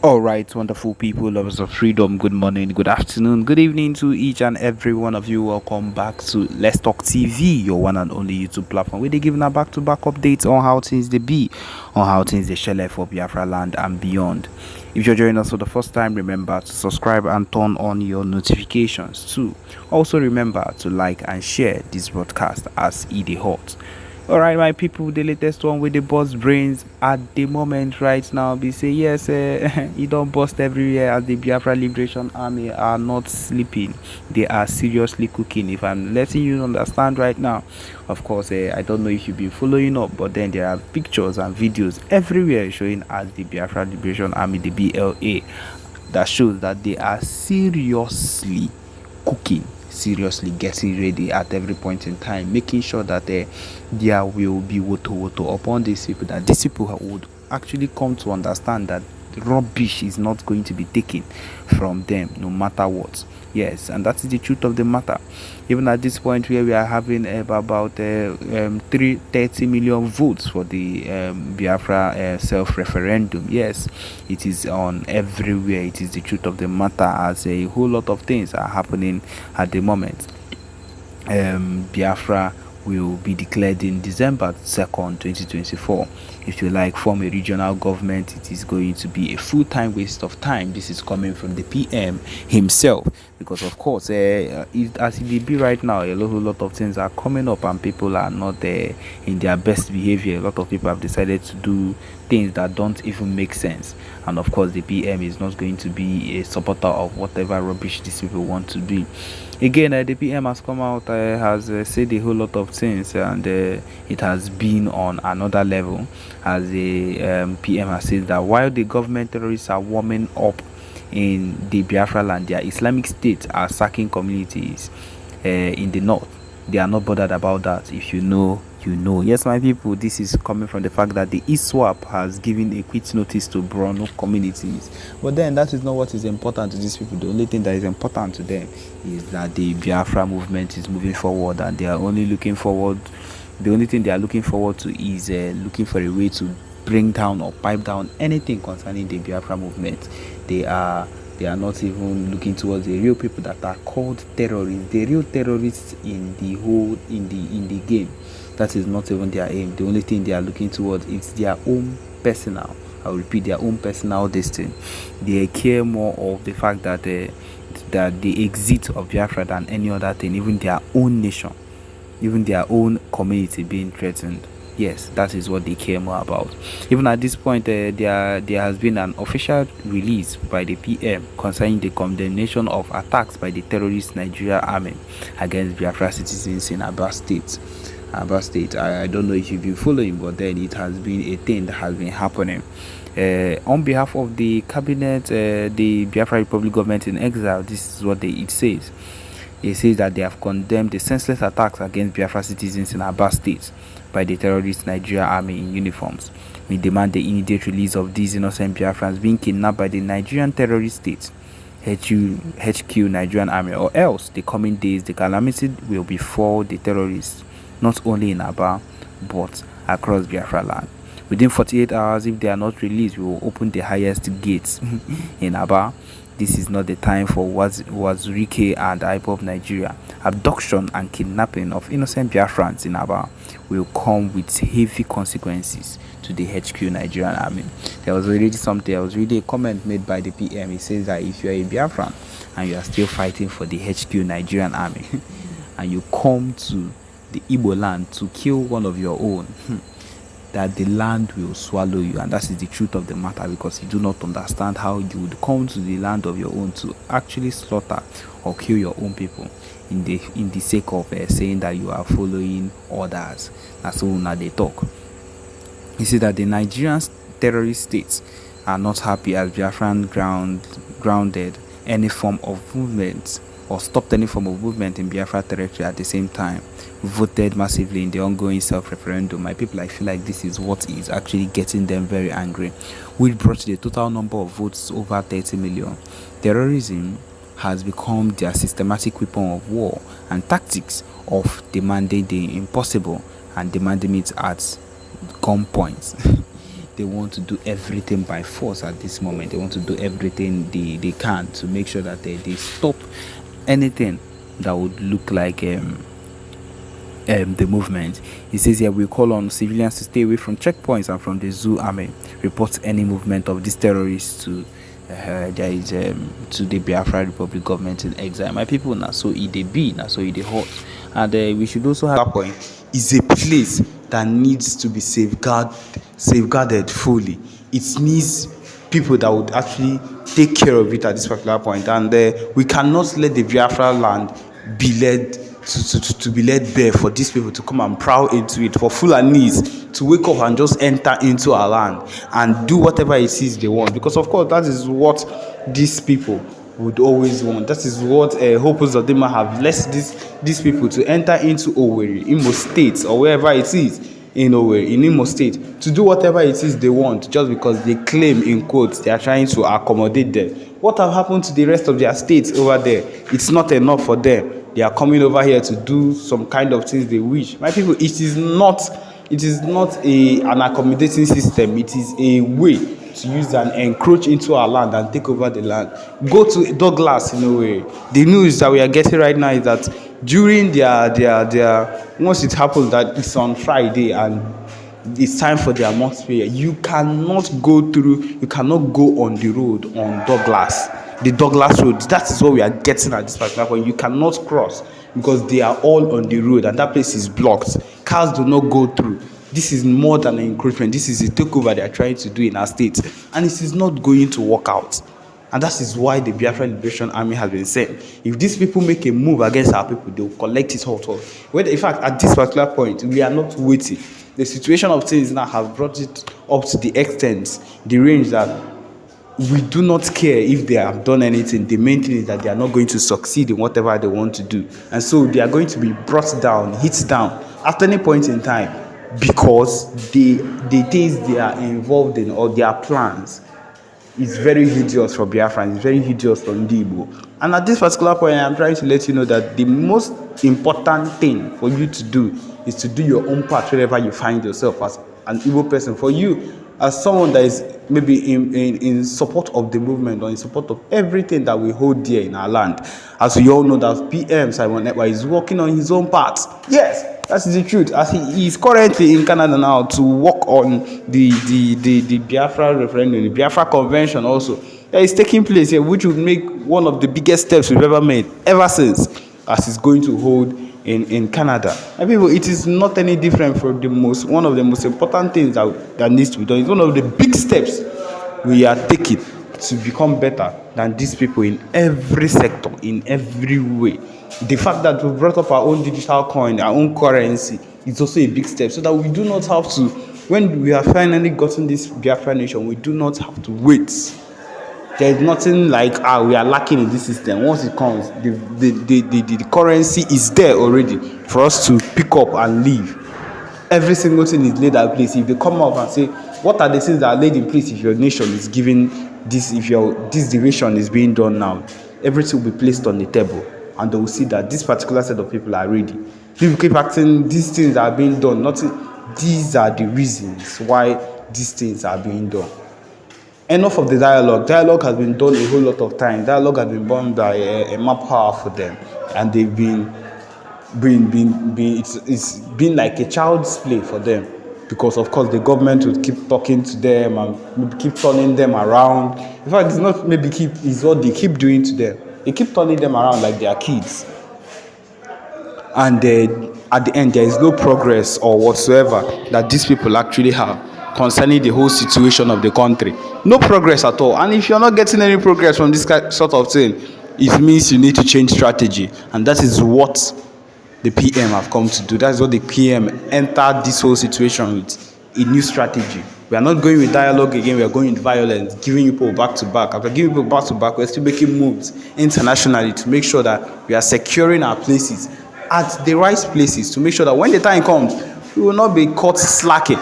All right, wonderful people, lovers of freedom. Good morning, good afternoon, good evening to each and every one of you. Welcome back to Let's Talk TV, your one and only YouTube platform, where they giving a back-to-back updates on how things they be, on how things they shell for Biafraland and beyond. If you're joining us for the first time, remember to subscribe and turn on your notifications too. Also, remember to like and share this broadcast as it is hot. Alright, my people, the latest one with the bust brains at the moment right now. They say yes, you don't bust everywhere as the Biafra Liberation Army are not sleeping. They are seriously cooking. If I'm letting you understand right now, of course, I don't know if you've been following up, but then there are pictures and videos everywhere showing as the Biafra Liberation Army, the BLA, that shows that they are seriously cooking, seriously getting ready at every point in time, making sure that there will be Wotowoto upon these people, that these people would actually come to understand that rubbish is not going to be taken from them no matter what. Yes, and that is the truth of the matter. Even at this point where we are having about 330 million votes for the Biafra self-referendum, yes, it is on everywhere. It is the truth of the matter, as a whole lot of things are happening at the moment. Biafra will be declared in December 2nd, 2024. If you like form a regional government, it is going to be a full-time waste of time. This is coming from the PM himself, because of course, as it be right now, a lot of things are coming up and people are not in their best behavior. A lot of people have decided to do things that don't even make sense, and of course the PM is not going to be a supporter of whatever rubbish these people want to be. Again, the PM has come out, has said a whole lot of things, and it has been on another level, as the PM has said that while the government terrorists are warming up in the Biafraland, their Islamic State are sacking communities in the north. They are not bothered about that. If you know, you know. Yes, my people, this is coming from the fact that the ISWAP has given a quit notice to Borno communities. But then that is not what is important to these people. The only thing that is important to them is that the Biafra movement is moving forward, and they are only looking forward. The only thing they are looking forward to is looking for a way to bring down or pipe down anything concerning the Biafra movement. They are not even looking towards the real people that are called terrorists, the real terrorists in the game. That is not even their aim. The only thing they are looking towards is their own personal, I will repeat, their own personal destiny. They care more of the fact that the exit of Biafra than any other thing, even their own nation, even their own community being threatened. Yes, that is what they care more about. Even at this point, there has been an official release by the PM concerning the condemnation of attacks by the terrorist Nigeria Army against Biafra citizens in Aba State. I don't know if you've been following, but then it has been a thing that has been happening. On behalf of the cabinet, the Biafra Republic government in exile, this is what it says. It says that they have condemned the senseless attacks against Biafra citizens in Aba State by the terrorist Nigeria Army in uniforms. We demand the immediate release of these innocent Biafrans being kidnapped by the Nigerian terrorist state, HQ Nigerian Army, or else the coming days the calamity will befall the terrorists, not only in Aba but across Biafraland. Within 48 hours, if they are not released, we will open the highest gates in Aba. This is not the time for Wazirike and IPOB Nigeria. Abduction and kidnapping of innocent Biafrans in Aba will come with heavy consequences to the HQ Nigerian Army. There was already a comment made by the PM. He says that if you are a Biafran and you are still fighting for the HQ Nigerian Army and you come to the Igbo land to kill one of your own, that the land will swallow you. And that is the truth of the matter, because you do not understand how you would come to the land of your own to actually slaughter or kill your own people in the sake of saying that you are following orders. That's all now they talk. You see that the Nigerian terrorist states are not happy as Biafran grounded any form of movement or stopped any form of movement in Biafra territory, at the same time voted massively in the ongoing self-referendum. My people, I feel like this is what is actually getting them very angry, which brought the total number of votes over 30 million. Terrorism has become their systematic weapon of war and tactics of demanding the impossible and demanding it at gunpoint. they want to do everything by force at this moment. They want to do everything they can to make sure that they stop anything that would look like the movement. He says here, we call on civilians to stay away from checkpoints and from the zoo army. Report any movement of these terrorists to the Biafra Republic government in exile. My people, now so it they be, now so it they hot, and we should also have that point. Is a place that needs to be safeguarded fully. It needs people that would actually take care of it at this particular point, and we cannot let the Biafra land be led to be led bare for these people to come and prowl into it, for Fulanis to wake up and just enter into our land and do whatever it is they want, because of course that is what these people would always want. That is what Hopes of them have left these people to enter into Owerri, Imo State, or wherever it is in Owerri, in Imo State, to do whatever it is they want, just because they claim, in quotes, they are trying to accommodate them. What have happened to the rest of their states over there? It's not enough for them. They are coming over here to do some kind of things they wish. My people, it is not an accommodating system. It is a way to use and encroach into our land and take over the land. Go to Douglas in a way. The news that we are getting right now is that during their once it happens that it's on Friday and it's time for their month prayer, you cannot go on the road on Douglas. The Douglas Road, that is what we are getting at this particular point. You cannot cross because they are all on the road and that place is blocked. Cars do not go through. This is more than an encroachment. This is a takeover they are trying to do in our state, and it is not going to work out. And that is why the Biafra Liberation Army has been saying, if these people make a move against our people, they will collect it all. In fact, at this particular point, we are not waiting. The situation of things now has brought it up to the extent, the range that we do not care if they have done anything. The main thing is that they are not going to succeed in whatever they want to do. And so they are going to be brought down, hit down at any point in time, because the things they are involved in or their plans is very hideous for Biafran, it's very hideous for Igbo. And at this particular point, I am trying to let you know that the most important thing for you to do is to do your own part wherever you find yourself as an Igbo person. For you, as someone that is maybe in support of the movement or in support of everything that we hold dear in our land, as we all know that PM Simon Ekpa is working on his own part. Yes, that is the truth. As he is currently in Canada now to work on the Biafra referendum, the Biafra convention also that is taking place here, which will make one of the biggest steps we've ever made ever since, as it's going to hold in Canada. And people, it is not any different from one of the most important things that needs to be done. It's one of the big steps we are taking to become better than these people in every sector, in every way. The fact that we brought up our own digital coin, our own currency, is also a big step, so that we do not have to, when we have finally gotten this Biafra nation, we do not have to wait. There is nothing like we are lacking in this system. Once it comes, the currency is there already for us to pick up and leave. Every single thing is laid at place. If they come up and say, what are the things that are laid in place if your nation is giving this, if this division is being done now, everything will be placed on the table, and they will see that this particular set of people are ready. People keep acting, these things are being done. These are the reasons why these things are being done. Enough of the dialogue. Dialogue has been done a whole lot of times. Dialogue has been done by a map power for them, and they've been it's been like a child's play for them, because of course the government would keep talking to them and keep turning them around. In fact, it's not maybe it's what they keep doing to them. They keep turning them around like they are kids, and at the end there is no progress or whatsoever that these people actually have concerning the whole situation of the country. No progress at all. And if you're not getting any progress from this sort of thing, it means you need to change strategy. And that is what the PM have come to do. That's what the PM entered this whole situation with, a new strategy. We are not going with dialogue again, we are going with violence, giving people back to back. After giving people back to back, we're still making moves internationally to make sure that we are securing our places at the right places, to make sure that when the time comes, we will not be caught slacking.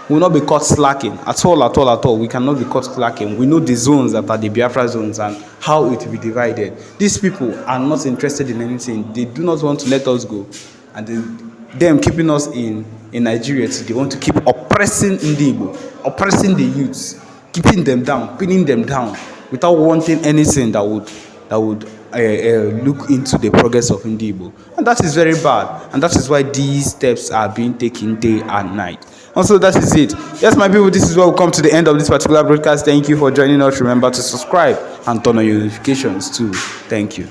We will not be caught slacking at all. We cannot be caught slacking. We know the zones that are the Biafra zones and how it will be divided. These people are not interested in anything. They do not want to let us go. And them keeping us in Nigeria today, they want to keep oppressing Igbo, oppressing the youths, keeping them down, pinning them down, without wanting anything that would look into the progress of Igbo. And that is very bad. And that is why these steps are being taken day and night. Also, that is it. Yes, my people, this is where we come to the end of this particular broadcast. Thank you for joining us. Remember to subscribe and turn on your notifications too. Thank you.